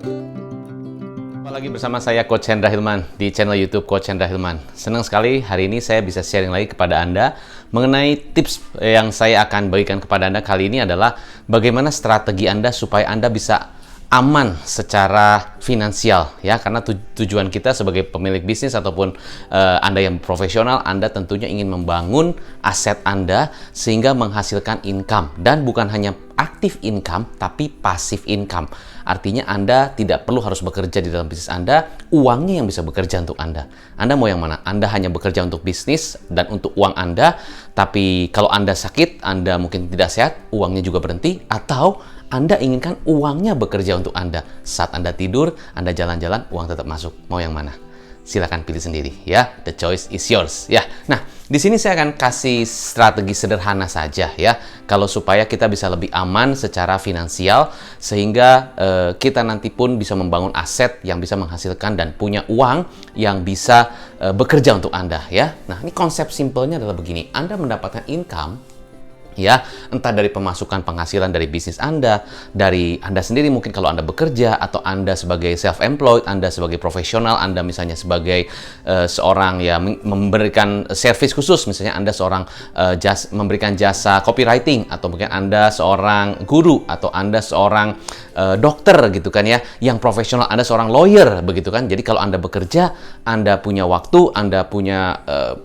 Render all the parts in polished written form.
Jumpa lagi bersama saya Coach Hendra Hilman di channel YouTube Coach Hendra Hilman. Senang sekali hari ini saya bisa sharing lagi kepada Anda mengenai tips yang saya akan bagikan kepada Anda kali ini adalah bagaimana strategi Anda supaya Anda bisa aman secara finansial ya, karena tujuan kita sebagai pemilik bisnis ataupun Anda yang profesional, Anda tentunya ingin membangun aset Anda sehingga menghasilkan income, dan bukan hanya aktif income tapi pasif income. Artinya Anda tidak perlu harus bekerja di dalam bisnis Anda, uangnya yang bisa bekerja untuk Anda. Anda mau yang mana? Anda hanya bekerja untuk bisnis dan untuk uang Anda, tapi kalau Anda sakit, Anda mungkin tidak sehat, uangnya juga berhenti, atau Anda inginkan uangnya bekerja untuk Anda. Saat Anda tidur, Anda jalan-jalan, uang tetap masuk. Mau yang mana? Silakan pilih sendiri ya. The choice is yours ya. Nah, di sini saya akan kasih strategi sederhana saja ya. Kalau supaya kita bisa lebih aman secara finansial sehingga kita nanti pun bisa membangun aset yang bisa menghasilkan dan punya uang yang bisa bekerja untuk Anda ya. Nah, ini konsep simpelnya adalah begini. Anda mendapatkan income ya, entah dari pemasukan penghasilan dari bisnis Anda, dari Anda sendiri mungkin kalau Anda bekerja, atau Anda sebagai self-employed, Anda sebagai profesional, Anda misalnya sebagai seorang ya memberikan servis khusus, misalnya Anda seorang memberikan jasa copywriting, atau mungkin Anda seorang guru, atau Anda seorang dokter gitu kan ya, yang profesional, Anda seorang lawyer begitu kan. Jadi kalau Anda bekerja, Anda punya waktu, Anda punya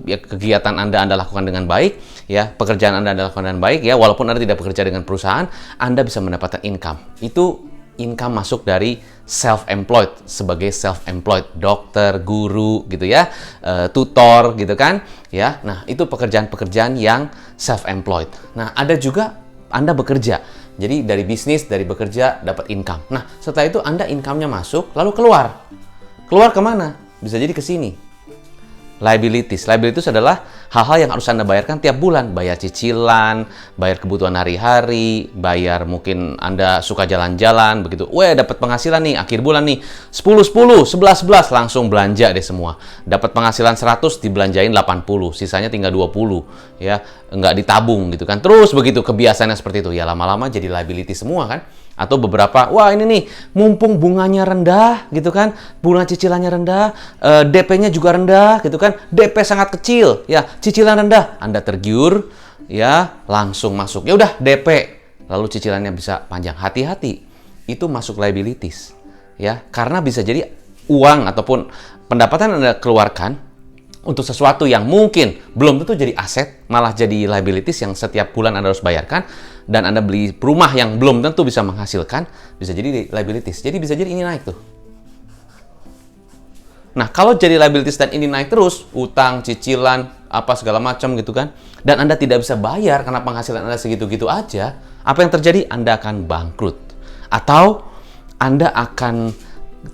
ya, kegiatan Anda lakukan dengan baik ya, pekerjaan Anda lakukan dengan baik ya, walaupun Anda tidak bekerja dengan perusahaan, Anda bisa mendapatkan income. Itu income masuk dari self-employed, sebagai self-employed, dokter, guru gitu ya, tutor gitu kan ya. Nah, itu pekerjaan-pekerjaan yang self-employed. Nah, ada juga Anda bekerja, jadi dari bisnis, dari bekerja dapat income. Nah, setelah itu Anda income-nya masuk, lalu keluar kemana? Bisa jadi ke sini. Liabilities adalah hal-hal yang harus Anda bayarkan tiap bulan. Bayar cicilan, bayar kebutuhan hari-hari, bayar mungkin Anda suka jalan-jalan, begitu. Dapat penghasilan nih, akhir bulan nih, 10, 11, langsung belanja deh semua. Dapat penghasilan 100, dibelanjain 80, sisanya tinggal 20, ya. Nggak ditabung gitu kan. Terus begitu, kebiasaannya seperti itu. Ya lama-lama jadi liability semua kan. Atau beberapa, ini nih, mumpung bunganya rendah gitu kan, bunga cicilannya rendah, DP-nya juga rendah gitu kan, DP sangat kecil, ya, cicilan rendah, Anda tergiur, ya, langsung masuk. Ya udah DP, lalu cicilannya bisa panjang. Hati-hati, itu masuk liabilities, ya, karena bisa jadi uang ataupun pendapatan Anda keluarkan untuk sesuatu yang mungkin belum tentu jadi aset, malah jadi liabilities yang setiap bulan Anda harus bayarkan, dan Anda beli rumah yang belum tentu bisa menghasilkan, bisa jadi liabilities. Jadi bisa jadi ini naik tuh. Nah, kalau jadi liabilities dan ini naik terus, utang, cicilan, apa segala macam gitu kan, dan Anda tidak bisa bayar karena penghasilan Anda segitu-gitu aja, apa yang terjadi? Anda akan bangkrut. Atau Anda akan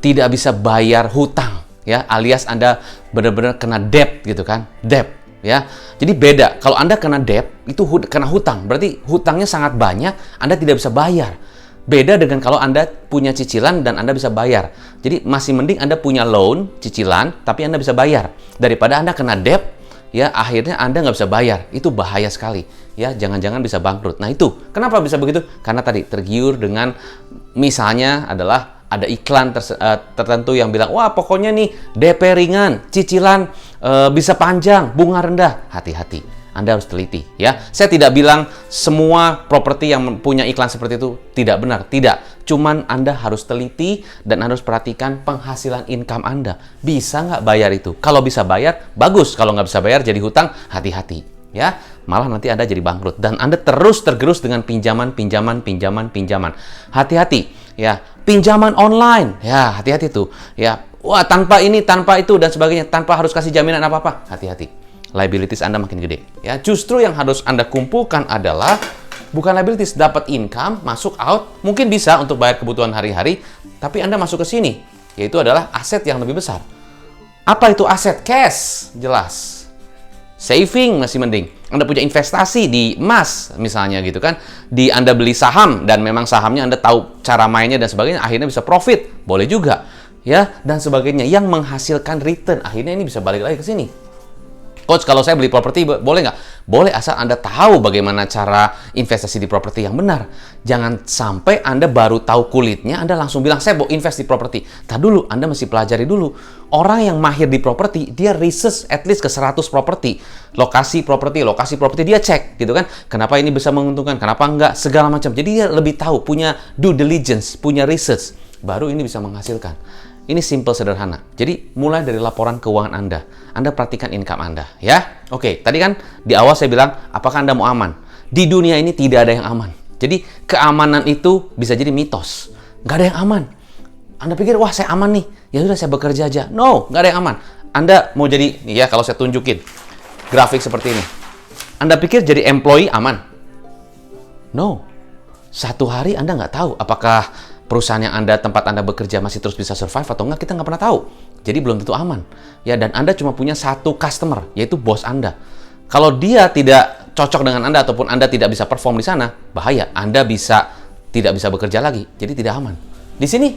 tidak bisa bayar hutang, ya, alias Anda benar-benar kena debt gitu kan, debt ya. Jadi beda, kalau Anda kena debt itu kena hutang, berarti hutangnya sangat banyak, Anda tidak bisa bayar. Beda dengan kalau Anda punya cicilan dan Anda bisa bayar. Jadi masih mending Anda punya loan, cicilan, tapi Anda bisa bayar, daripada Anda kena debt ya, akhirnya Anda nggak bisa bayar. Itu bahaya sekali ya, jangan-jangan bisa bangkrut. Nah, itu kenapa bisa begitu? Karena tadi tergiur dengan, misalnya adalah ada iklan tertentu yang bilang, wah pokoknya nih DP ringan, cicilan bisa panjang, bunga rendah. Hati-hati, Anda harus teliti ya. Saya tidak bilang semua properti yang punya iklan seperti itu tidak benar, tidak. Cuman Anda harus teliti dan harus perhatikan penghasilan income Anda. Bisa nggak bayar itu? Kalau bisa bayar, bagus. Kalau nggak bisa bayar jadi hutang, hati-hati ya. Malah nanti Anda jadi bangkrut dan Anda terus tergerus dengan pinjaman. Hati-hati ya. Pinjaman online, ya hati-hati tuh ya. Wah, tanpa ini, tanpa itu dan sebagainya, tanpa harus kasih jaminan apa-apa, hati-hati. Liabilities Anda makin gede ya. Justru yang harus Anda kumpulkan adalah bukan liabilities, dapat income, masuk out, mungkin bisa untuk bayar kebutuhan hari-hari, tapi Anda masuk ke sini, yaitu adalah aset yang lebih besar. Apa itu aset? Cash, jelas. Saving masih mending. Anda punya investasi di emas misalnya gitu kan. Anda beli saham dan memang sahamnya Anda tahu cara mainnya dan sebagainya, akhirnya bisa profit. Boleh juga ya, dan sebagainya yang menghasilkan return. Akhirnya ini bisa balik lagi ke sini. Coach, kalau saya beli properti boleh nggak? Boleh, asal Anda tahu bagaimana cara investasi di properti yang benar. Jangan sampai Anda baru tahu kulitnya, Anda langsung bilang, saya mau invest di properti. Tar dulu, Anda mesti pelajari dulu. Orang yang mahir di properti, dia research at least ke 100 properti. Lokasi properti, dia cek gitu kan. Kenapa ini bisa menguntungkan, kenapa enggak, segala macam. Jadi dia lebih tahu, punya due diligence, punya research. Baru ini bisa menghasilkan. Ini simple, sederhana. Jadi, mulai dari laporan keuangan Anda. Anda perhatikan income Anda, ya. Oke, tadi kan di awal saya bilang, apakah Anda mau aman? Di dunia ini tidak ada yang aman. Jadi, keamanan itu bisa jadi mitos. Nggak ada yang aman. Anda pikir, wah saya aman nih. Ya sudah, saya bekerja aja. No, nggak ada yang aman. Anda mau jadi, nih ya, kalau saya tunjukin grafik seperti ini. Anda pikir jadi employee aman? No. Satu hari Anda nggak tahu apakah perusahaan yang tempat Anda bekerja masih terus bisa survive atau enggak, kita nggak pernah tahu. Jadi belum tentu aman. Ya, dan Anda cuma punya satu customer, yaitu bos Anda. Kalau dia tidak cocok dengan Anda ataupun Anda tidak bisa perform di sana, bahaya. Anda tidak bisa bekerja lagi. Jadi tidak aman. Di sini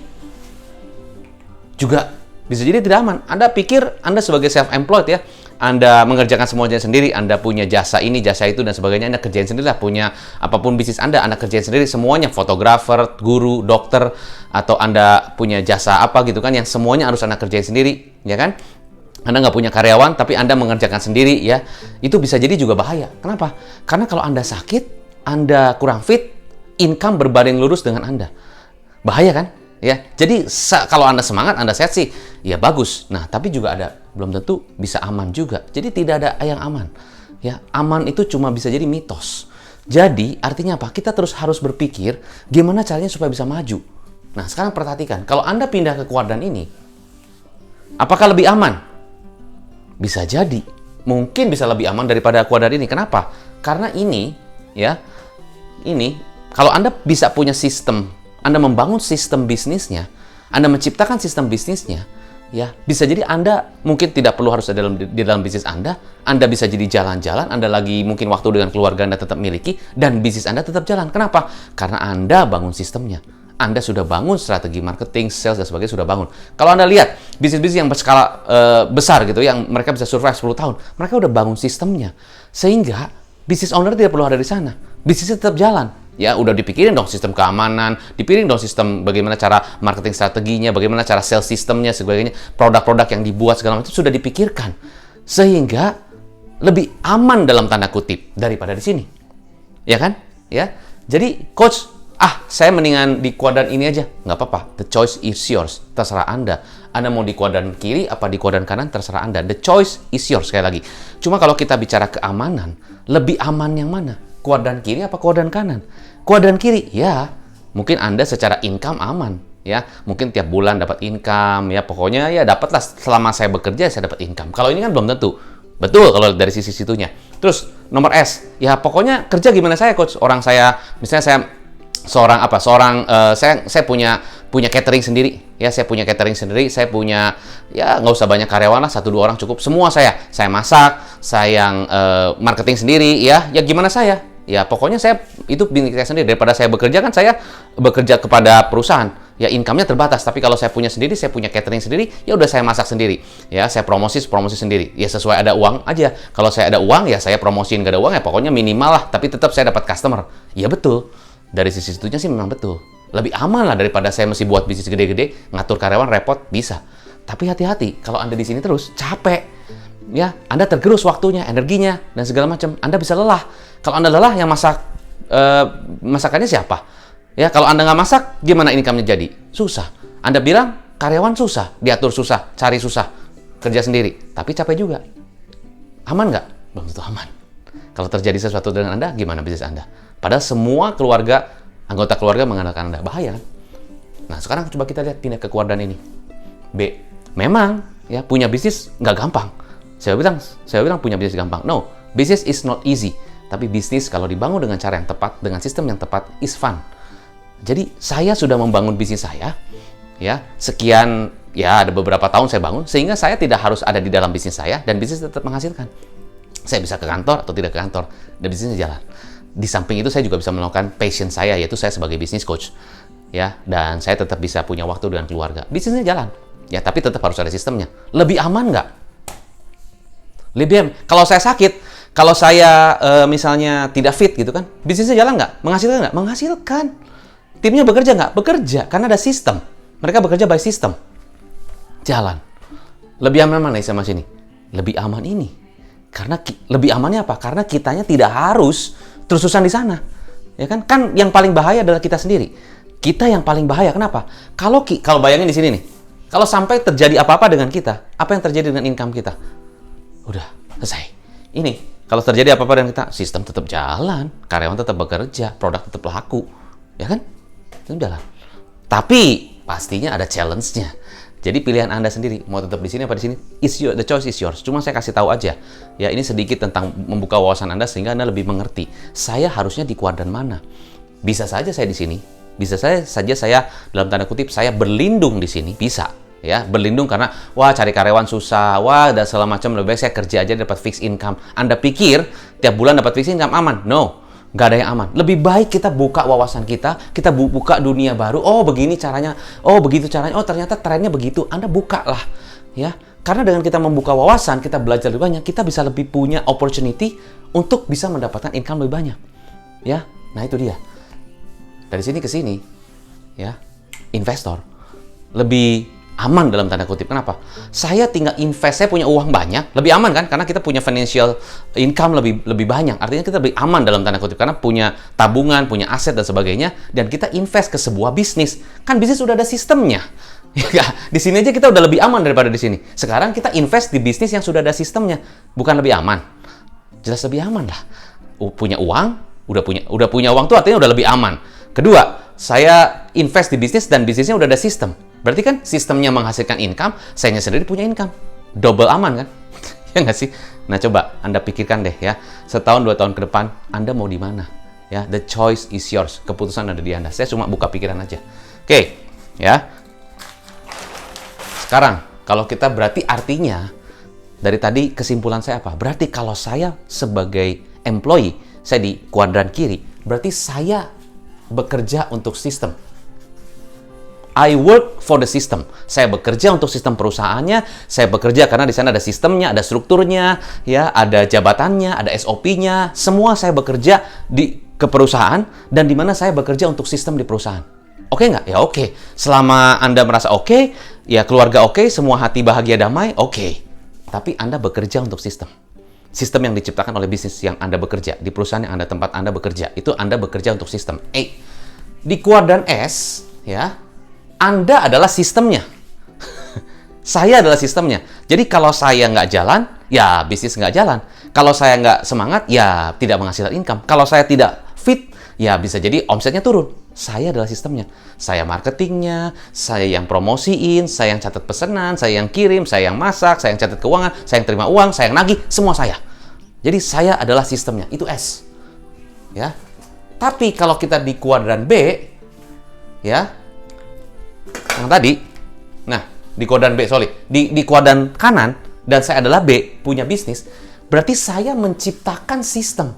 juga bisa jadi tidak aman. Anda pikir Anda sebagai self-employed ya, Anda mengerjakan semuanya sendiri, Anda punya jasa ini, jasa itu, dan sebagainya, Anda kerjain sendiri lah, punya apapun bisnis Anda kerjain sendiri semuanya, fotografer, guru, dokter, atau Anda punya jasa apa gitu kan, yang semuanya harus Anda kerjain sendiri, ya kan? Anda nggak punya karyawan, tapi Anda mengerjakan sendiri, ya, itu bisa jadi juga bahaya. Kenapa? Karena kalau Anda sakit, Anda kurang fit, income berbanding lurus dengan Anda. Bahaya kan? Ya, jadi kalau Anda semangat, Anda sehat sih, ya bagus. Nah, tapi juga belum tentu bisa aman juga. Jadi tidak ada yang aman. Ya, aman itu cuma bisa jadi mitos. Jadi artinya apa? Kita terus harus berpikir gimana caranya supaya bisa maju. Nah, sekarang perhatikan, kalau Anda pindah ke kuadran ini, apakah lebih aman? Bisa jadi, mungkin bisa lebih aman daripada kuadran ini. Kenapa? Karena ini, ya, kalau Anda bisa punya sistem. Anda membangun sistem bisnisnya, Anda menciptakan sistem bisnisnya, ya bisa jadi Anda mungkin tidak perlu harus ada di dalam bisnis Anda bisa jadi jalan-jalan, Anda lagi mungkin waktu dengan keluarga Anda tetap miliki, dan bisnis Anda tetap jalan. Kenapa? Karena Anda bangun sistemnya. Anda sudah bangun strategi marketing, sales, dan sebagainya sudah bangun. Kalau Anda lihat bisnis-bisnis yang berskala besar gitu, yang mereka bisa survive 10 tahun, mereka udah bangun sistemnya. Sehingga bisnis owner tidak perlu ada di sana. Bisnisnya tetap jalan. Ya, udah dipikirin dong sistem keamanan, dipikirin dong sistem bagaimana cara marketing strateginya, bagaimana cara sales sistemnya, sebagainya, produk-produk yang dibuat segala macam sudah dipikirkan. Sehingga lebih aman dalam tanda kutip daripada di sini. Ya kan? Ya. Jadi, coach, saya mendingan di kuadran ini aja. Nggak apa-apa. The choice is yours. Terserah Anda. Anda mau di kuadran kiri apa di kuadran kanan, terserah Anda. The choice is yours, sekali lagi. Cuma kalau kita bicara keamanan, lebih aman yang mana? Kuadran kiri apa kuadran kanan? Kuadran kiri, ya, mungkin Anda secara income aman, ya, mungkin tiap bulan dapat income, ya, pokoknya ya dapatlah selama saya bekerja saya dapat income. Kalau ini kan belum tentu, betul kalau dari sisi situnya. Terus nomor S, ya pokoknya kerja gimana saya, coach? Orang saya, misalnya saya punya catering sendiri, ya, saya punya catering sendiri, saya punya, ya nggak usah banyak karyawan lah, 1-2 orang cukup. Semua saya masak, saya yang marketing sendiri, ya gimana saya? Ya pokoknya saya itu bisnis saya sendiri. Daripada saya bekerja kan, saya bekerja kepada perusahaan. Ya income-nya terbatas. Tapi kalau saya punya sendiri, saya punya catering sendiri, ya udah saya masak sendiri. Ya saya promosi sendiri. Ya sesuai ada uang aja. Kalau saya ada uang, ya saya promosiin. Gak ada uang, ya pokoknya minimal lah. Tapi tetap saya dapat customer. Ya betul. Dari sisi situnya sih memang betul. Lebih aman lah daripada saya mesti buat bisnis gede-gede, ngatur karyawan repot, bisa. Tapi hati-hati, kalau Anda di sini terus capek. Ya, Anda tergerus waktunya, energinya, dan segala macam. Anda bisa lelah. Kalau Anda lelah, yang masakannya siapa? Ya, kalau Anda nggak masak, gimana income-nya jadi? Susah. Anda bilang, karyawan susah, diatur susah, cari susah, kerja sendiri. Tapi capek juga. Aman nggak? Belum tentu aman. Kalau terjadi sesuatu dengan Anda, gimana bisnis Anda? Padahal semua anggota keluarga mengandalkan Anda. Bahaya kan? Nah, sekarang coba kita lihat pindah ke kuadran ini. B. Memang, ya, punya bisnis nggak gampang. Saya bilang punya bisnis gampang. No, business is not easy. Tapi bisnis kalau dibangun dengan cara yang tepat, dengan sistem yang tepat, is fun. Jadi saya sudah membangun bisnis saya, ya sekian, ya ada beberapa tahun saya bangun, sehingga saya tidak harus ada di dalam bisnis saya dan bisnis tetap menghasilkan. Saya bisa ke kantor atau tidak ke kantor, dan bisnisnya jalan. Di samping itu saya juga bisa melakukan passion saya, yaitu saya sebagai business coach, ya, dan saya tetap bisa punya waktu dengan keluarga. Bisnisnya jalan, ya, tapi tetap harus ada sistemnya. Lebih aman nggak? Lebih kalau saya sakit, kalau saya misalnya tidak fit gitu kan, bisnisnya jalan nggak? Menghasilkan nggak? Menghasilkan. Timnya bekerja nggak? Bekerja, karena ada sistem. Mereka bekerja by sistem. Jalan. Lebih aman mana sama sini? Lebih aman ini. Karena lebih amannya apa? Karena kitanya tidak harus terus-terusan di sana. Ya kan? Kan yang paling bahaya adalah kita sendiri. Kita yang paling bahaya. Kenapa? Kalau bayangin di sini nih. Kalau sampai terjadi apa-apa dengan kita, apa yang terjadi dengan income kita? Udah, selesai. Ini, kalau terjadi apa-apa dengan kita, sistem tetap jalan, karyawan tetap bekerja, produk tetap laku. Ya kan? Tetap jalan. Tapi, pastinya ada challenge-nya. Jadi pilihan Anda sendiri, mau tetap di sini apa di sini? The choice is yours. Cuma saya kasih tahu aja. Ya, ini sedikit tentang membuka wawasan Anda sehingga Anda lebih mengerti. Saya harusnya di kuadran mana? Bisa saja saya di sini. Bisa saja saya dalam tanda kutip saya berlindung di sini, bisa. Ya, berlindung karena wah cari karyawan susah, wah dan segala macam, lebih baik saya kerja aja dapat fixed income. Anda pikir tiap bulan dapat fixed income aman? No. Nggak ada yang aman. Lebih baik kita buka wawasan kita buka dunia baru. Oh, begini caranya. Oh, begitu caranya. Oh, ternyata trennya begitu. Anda buka lah. Ya. Karena dengan kita membuka wawasan, kita belajar lebih banyak, kita bisa lebih punya opportunity untuk bisa mendapatkan income lebih banyak. Ya. Nah, itu dia. Dari sini ke sini, ya, investor lebih aman dalam tanda kutip. Kenapa? Saya tinggal invest, saya punya uang banyak, lebih aman kan? Karena kita punya financial income lebih banyak. Artinya kita lebih aman dalam tanda kutip karena punya tabungan, punya aset dan sebagainya, dan kita invest ke sebuah bisnis. Kan bisnis sudah ada sistemnya. Ya, di sini aja kita udah lebih aman daripada di sini. Sekarang kita invest di bisnis yang sudah ada sistemnya, bukan lebih aman. Jelas lebih aman lah. Punya uang, udah punya uang tuh artinya udah lebih aman. Kedua, saya invest di bisnis dan bisnisnya udah ada sistem. Berarti kan sistemnya menghasilkan income, sayanya sendiri punya income. Double aman kan? Ya nggak sih? Nah, coba Anda pikirkan deh ya. Setahun, 2 tahun ke depan, Anda mau di mana? Ya, the choice is yours. Keputusan ada di Anda. Saya cuma buka pikiran aja. Oke, ya. Sekarang, kalau kita berarti artinya, dari tadi kesimpulan saya apa? Berarti kalau saya sebagai employee, saya di kuadran kiri, berarti saya bekerja untuk sistem. I work for the system. Saya bekerja untuk sistem perusahaannya. Saya bekerja karena di sana ada sistemnya, ada strukturnya, ya, ada jabatannya, ada SOP-nya. Semua saya bekerja ke perusahaan dan di mana saya bekerja untuk sistem di perusahaan. Oke nggak? Ya oke. Selama Anda merasa oke, ya keluarga oke, semua hati bahagia damai, oke. Tapi Anda bekerja untuk sistem. Sistem yang diciptakan oleh bisnis yang Anda bekerja, di perusahaan yang tempat Anda bekerja, itu Anda bekerja untuk sistem. Di kuadran S, ya, Anda adalah sistemnya. Saya adalah sistemnya. Jadi kalau saya nggak jalan, ya bisnis nggak jalan. Kalau saya nggak semangat, ya tidak menghasilkan income. Kalau saya tidak fit, ya bisa jadi omsetnya turun. Saya adalah sistemnya. Saya marketingnya, saya yang promosiin, saya yang catat pesanan, saya yang kirim, saya yang masak, saya yang catat keuangan, saya yang terima uang, saya yang nagih, semua saya. Jadi saya adalah sistemnya. Itu S. Ya. Tapi kalau kita di kuadran B, ya, yang tadi, nah, di kuadran B, di kuadran kanan, dan saya adalah B, punya bisnis, berarti saya menciptakan sistem.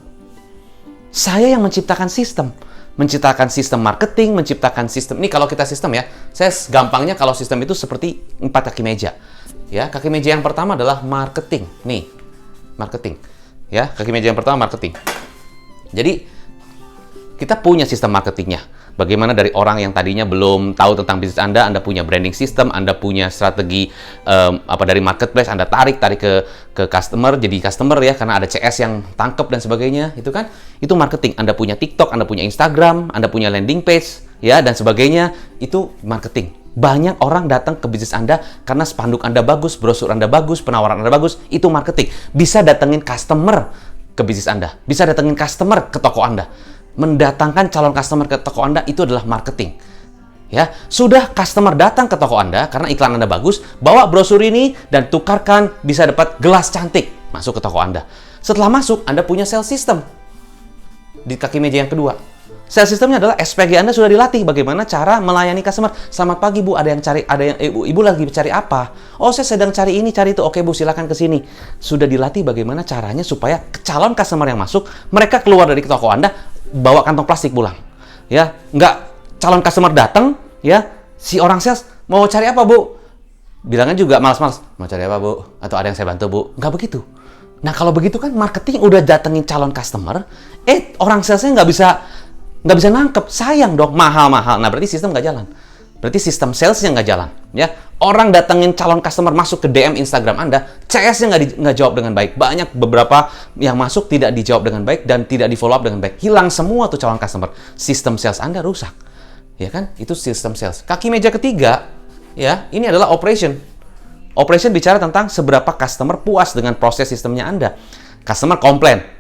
Saya yang menciptakan sistem. Menciptakan sistem marketing, menciptakan sistem, ini kalau kita sistem ya, saya gampangnya kalau sistem itu seperti 4 kaki meja. Ya, kaki meja yang pertama adalah marketing. Nih, marketing. Ya, kaki meja yang pertama marketing. Jadi, kita punya sistem marketingnya. Bagaimana dari orang yang tadinya belum tahu tentang bisnis Anda punya branding system, Anda punya strategi dari marketplace, Anda tarik ke customer, jadi customer ya, karena ada CS yang tangkep dan sebagainya, itu kan, itu marketing. Anda punya TikTok, Anda punya Instagram, Anda punya landing page, ya, dan sebagainya, itu marketing. Banyak orang datang ke bisnis Anda karena spanduk Anda bagus, brosur Anda bagus, penawaran Anda bagus, itu marketing. Bisa datengin customer ke bisnis Anda, bisa datengin customer ke toko Anda. Mendatangkan calon customer ke toko Anda itu adalah marketing. Ya, sudah customer datang ke toko Anda karena iklan Anda bagus, bawa brosur ini dan tukarkan, bisa dapat gelas cantik masuk ke toko Anda. Setelah masuk, Anda punya sales system. Di kaki meja yang kedua. Sales systemnya adalah SPG Anda sudah dilatih bagaimana cara melayani customer. Selamat pagi Bu, ada yang ibu lagi cari apa? Oh, saya sedang cari ini, cari itu. Oke Bu, silakan ke sini. Sudah dilatih bagaimana caranya supaya calon customer yang masuk, mereka keluar dari toko Anda bawa kantong plastik pulang. Ya, nggak calon customer datang, ya, si orang sales mau cari apa Bu? Bilangnya juga malas-malas. Mau cari apa Bu? Atau ada yang saya bantu Bu? Nggak begitu. Nah, kalau begitu kan marketing udah datengin calon customer, orang salesnya nggak bisa nangkep, sayang dong, mahal-mahal. Nah, berarti sistem nggak jalan. Berarti sistem salesnya nggak jalan, ya. Orang datengin calon customer masuk ke DM Instagram Anda, CS-nya nggak jawab dengan baik. Banyak beberapa yang masuk tidak dijawab dengan baik dan tidak di follow up dengan baik. Hilang semua tuh calon customer. Sistem sales Anda rusak, ya kan? Itu sistem sales. Kaki meja ketiga, ya, ini adalah operation. Operation bicara tentang seberapa customer puas dengan proses sistemnya Anda. Customer komplain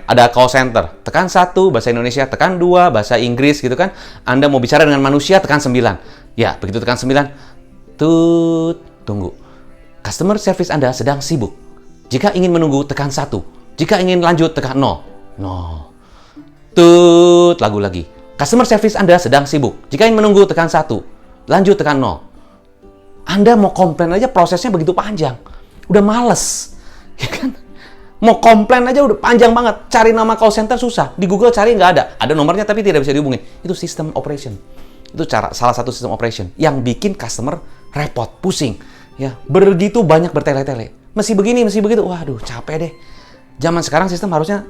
ada call center. Tekan 1, bahasa Indonesia. Tekan 2, bahasa Inggris gitu kan. Anda mau bicara dengan manusia, tekan 9. Ya, begitu tekan 9, tunggu. Customer service Anda sedang sibuk. Jika ingin menunggu, tekan 1. Jika ingin lanjut, tekan 0. Lagu lagi. Customer service Anda sedang sibuk. Jika ingin menunggu, tekan 1. Lanjut, tekan 0. Anda mau komplain aja prosesnya begitu panjang. Udah males. Ya kan? Mau komplain aja udah panjang banget. Cari nama call center susah. Di Google cari nggak ada. Ada nomornya tapi tidak bisa dihubungin. Itu sistem operation. Itu salah satu sistem operation yang bikin customer repot, pusing. Ya, begitu banyak bertele-tele. Mesti begini, mesti begitu. Waduh, capek deh. Zaman sekarang sistem harusnya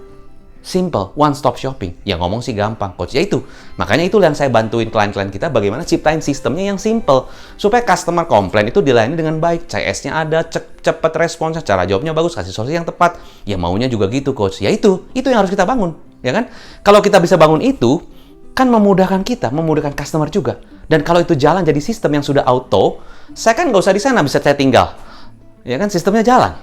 simple, one stop shopping. Ya ngomong sih gampang, coach. Ya itu. Makanya itu yang saya bantuin klien-klien kita bagaimana ciptain sistemnya yang simple supaya customer komplain itu dilayani dengan baik. CS-nya ada, cepat responsnya, cara jawabnya bagus, kasih solusi yang tepat. Ya maunya juga gitu, coach. Ya itu yang harus kita bangun, ya kan? Kalau kita bisa bangun itu, kan memudahkan kita, memudahkan customer juga. Dan kalau itu jalan jadi sistem yang sudah auto, saya kan nggak usah di sana, bisa saya tinggal. Ya kan, sistemnya jalan.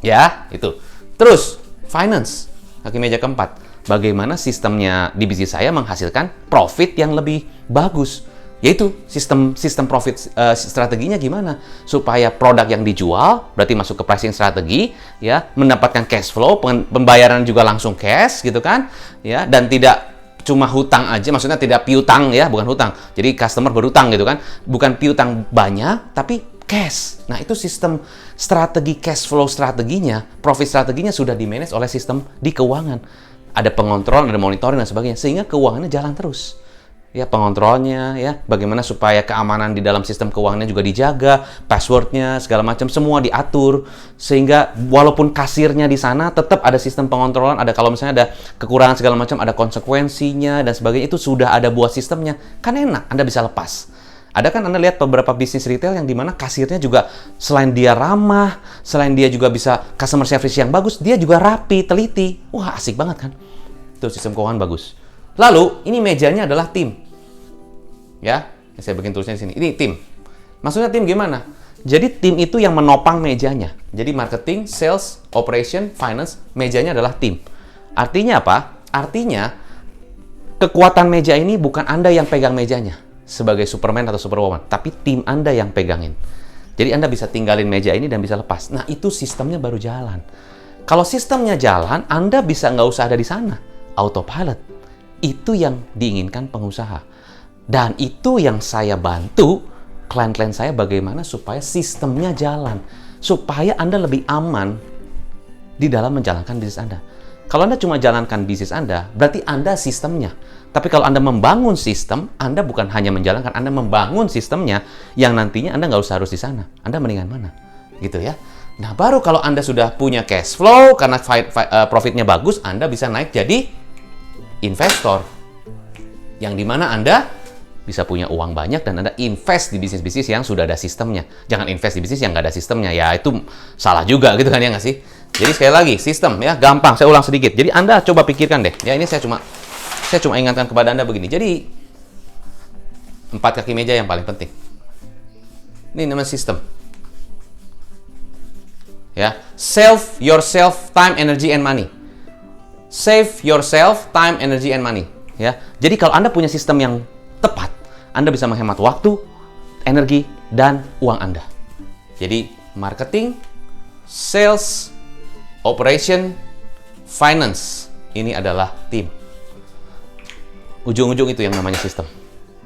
Ya, itu. Terus, finance. Kaki meja keempat, bagaimana sistemnya di bisnis saya menghasilkan profit yang lebih bagus. Yaitu sistem profit strateginya gimana? Supaya produk yang dijual, berarti masuk ke pricing strategi, ya, mendapatkan cash flow, pembayaran juga langsung cash, gitu kan? Ya, dan tidak cuma hutang aja, maksudnya tidak piutang ya, bukan hutang. Jadi customer berutang gitu kan. Bukan piutang banyak, tapi cash. Nah, itu sistem strategi cash flow strateginya, profit strateginya sudah di-manage oleh sistem di keuangan. Ada pengontrol, ada monitoring dan sebagainya, sehingga keuangannya jalan terus. Ya, pengontrolnya, ya, bagaimana supaya keamanan di dalam sistem keuangannya juga dijaga, passwordnya, segala macam, semua diatur, sehingga walaupun kasirnya di sana, tetap ada sistem pengontrolan, ada kalau misalnya ada kekurangan segala macam, ada konsekuensinya, dan sebagainya, itu sudah ada buat sistemnya. Kan enak, Anda bisa lepas. Ada kan Anda lihat beberapa bisnis retail yang dimana kasirnya juga selain dia ramah, selain dia juga bisa customer service yang bagus, dia juga rapi, teliti. Wah, asik banget kan? Itu sistem keuangan bagus. Lalu, ini mejanya adalah tim. Ya, saya bikin tulisnya di sini. Ini tim. Maksudnya tim gimana? Jadi tim itu yang menopang mejanya. Jadi marketing, sales, operation, finance, mejanya adalah tim. Artinya apa? Artinya kekuatan meja ini bukan Anda yang pegang mejanya sebagai Superman atau Superwoman, tapi tim Anda yang pegangin. Jadi Anda bisa tinggalin meja ini dan bisa lepas. Nah, itu sistemnya baru jalan. Kalau sistemnya jalan, Anda bisa nggak usah ada di sana. Autopilot. Itu yang diinginkan pengusaha. Dan itu yang saya bantu klien-klien saya bagaimana supaya sistemnya jalan. Supaya Anda lebih aman di dalam menjalankan bisnis Anda. Kalau Anda cuma jalankan bisnis Anda, berarti Anda sistemnya. Tapi kalau Anda membangun sistem, Anda bukan hanya menjalankan, Anda membangun sistemnya yang nantinya Anda nggak usah harus di sana. Anda mendingan mana? Gitu ya. Nah, baru kalau Anda sudah punya cash flow, karena profitnya bagus, Anda bisa naik jadi investor. Yang dimana Anda bisa punya uang banyak dan Anda invest di bisnis-bisnis yang sudah ada sistemnya. Jangan invest di bisnis yang nggak ada sistemnya. Ya, itu salah juga gitu kan, ya nggak sih? Jadi sekali lagi, sistem ya, gampang. Saya ulang sedikit. Jadi Anda coba pikirkan deh. Ya, ini saya cuma ingatkan kepada Anda begini. Jadi, 4 kaki meja yang paling penting. Ini namanya sistem. Ya, save yourself time, energy, and money. Save yourself time, energy, and money. Ya, jadi kalau Anda punya sistem yang tepat, Anda bisa menghemat waktu, energi, dan uang Anda. Jadi, marketing, sales, operation, finance, ini adalah tim. Ujung-ujung itu yang namanya sistem.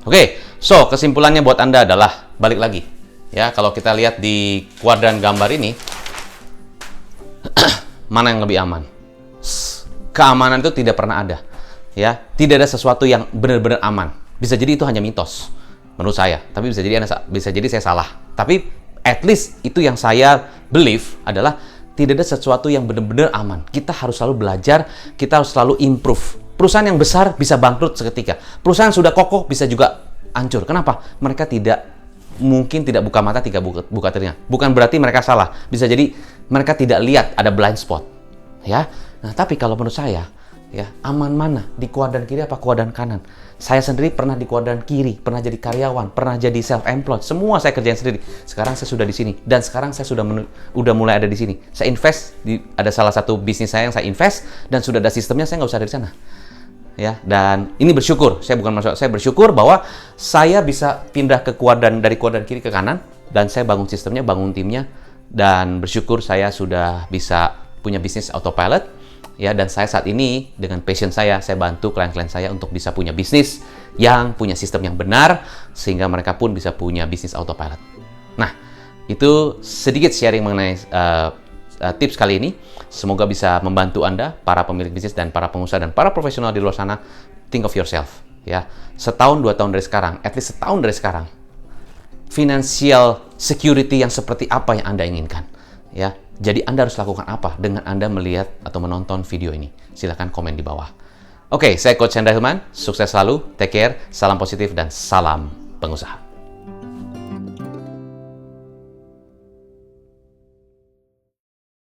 Oke, so kesimpulannya buat Anda adalah, balik lagi. Ya, kalau kita lihat di kuadran gambar ini, mana yang lebih aman? Keamanan itu tidak pernah ada. Ya, tidak ada sesuatu yang benar-benar aman. Bisa jadi itu hanya mitos menurut saya, tapi bisa jadi saya salah. Tapi at least itu yang saya believe adalah Tidak ada sesuatu yang benar-benar aman. Kita harus selalu belajar, kita harus selalu improve. Perusahaan yang besar bisa bangkrut seketika. Perusahaan sudah kokoh bisa juga hancur. Kenapa? Mereka mungkin tidak buka mata, tidak buka telinga. Bukan berarti mereka salah. Bisa jadi mereka tidak lihat ada blind spot. Ya. Nah, tapi kalau menurut saya, ya, aman mana? Di kuadran kiri apa kuadran kanan? Saya sendiri pernah di kuadran kiri, pernah jadi karyawan, pernah jadi self-employed. Semua saya kerjain sendiri. Sekarang saya sudah di sini dan sekarang saya udah mulai ada di sini. Saya invest ada salah satu bisnis saya yang saya invest dan sudah ada sistemnya, saya nggak usah ada di sana. Ya, dan ini bersyukur. Saya bukan masalah, saya bersyukur bahwa saya bisa pindah ke dari kuadran kiri ke kanan dan saya bangun sistemnya, bangun timnya, dan bersyukur saya sudah bisa punya bisnis autopilot. Ya, dan saya saat ini dengan passion saya bantu klien-klien saya untuk bisa punya bisnis yang punya sistem yang benar sehingga mereka pun bisa punya bisnis autopilot. Nah, itu sedikit sharing mengenai tips kali ini. Semoga bisa membantu Anda, para pemilik bisnis dan para pengusaha dan para profesional di luar sana. Think of yourself, ya. Setahun, 2 tahun dari sekarang, at least setahun dari sekarang, financial security yang seperti apa yang Anda inginkan, ya. Jadi Anda harus lakukan apa dengan Anda melihat atau menonton video ini? Silahkan komen di bawah. Oke, saya Coach Hendra Hilman. Sukses selalu, take care, salam positif, dan salam pengusaha.